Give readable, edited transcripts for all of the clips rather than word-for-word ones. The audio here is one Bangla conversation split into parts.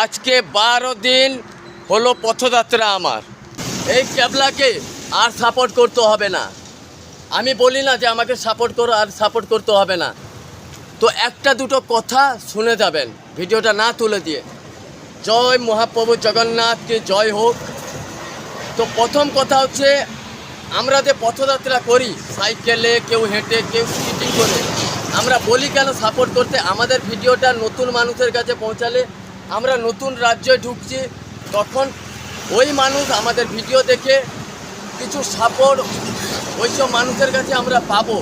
আজকে 12 দিন হলো পথযাত্রা আমার। এই ক্যাবলাকে আর সাপোর্ট করতে হবে না। আমি বলি না যে আমাকে সাপোর্ট করো, আর সাপোর্ট করতে হবে না। তো একটা দুটো কথা শুনে যাবেন ভিডিওটা না তুলে দিয়ে। জয় মহাপ্রভু জগন্নাথকে জয় হোক। তো প্রথম কথা হচ্ছে, আমরা যে পথযাত্রা করি সাইকেলে, কেউ হেঁটে, কেউ স্কিটিং করে, আমরা বলি কেন সাপোর্ট করতে? আমাদের ভিডিওটা নতুন মানুষের কাছে পৌঁছালে, আমরা নতুন রাজ্যে ঢুকছি, তখন ওই মানুষ আমাদের ভিডিও দেখে কিছু সাপোর্ট ওইসব মানুষের কাছে আমরা পাবো।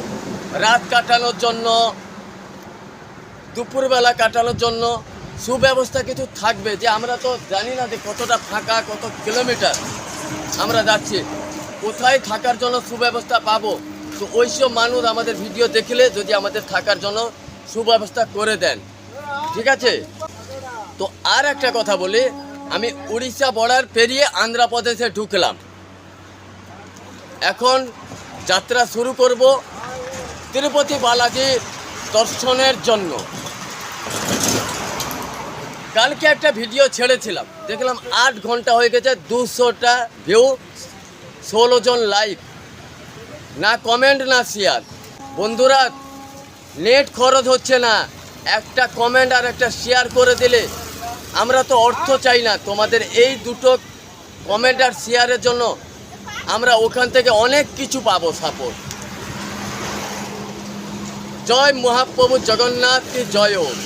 রাত কাটানোর জন্য, দুপুরবেলা কাটানোর জন্য সুব্যবস্থা কিছু থাকবে। যে আমরা তো জানি না যে কতটা ফাঁকা, কত কিলোমিটার আমরা যাচ্ছি, কোথায় থাকার জন্য সুব্যবস্থা পাবো। তো ওইসব মানুষ আমাদের ভিডিও দেখলে যদি আমাদের থাকার জন্য সুব্যবস্থা করে দেন, ঠিক আছে? তো আর একটা কথা বলি, আমি উড়িষ্যা বর্ডার পেরিয়ে অন্ধ্রপ্রদেশে ঢুকলাম। এখন যাত্রা শুরু করব তিরুপতি বালাজি দর্শনের জন্য। কালকে একটা ভিডিও ছেড়েছিলাম, দেখলাম 8 ঘন্টা হয়ে গেছে, 200টা ভিউ, 16 জন লাইক, না কমেন্ট না শেয়ার। বন্ধুরা, নেট খরচ হচ্ছে না, একটা কমেন্ট আর একটা শেয়ার করে দিলে, আমরা তো অর্থ চাই না, তোমাদের এই দুটো কমেন্ট আর শেয়ারের জন্য আমরা ওখান থেকে অনেক কিছু পাবো সাপোর্ট। জয় মহাপ্রভু জগন্নাথ কি জয় হোক।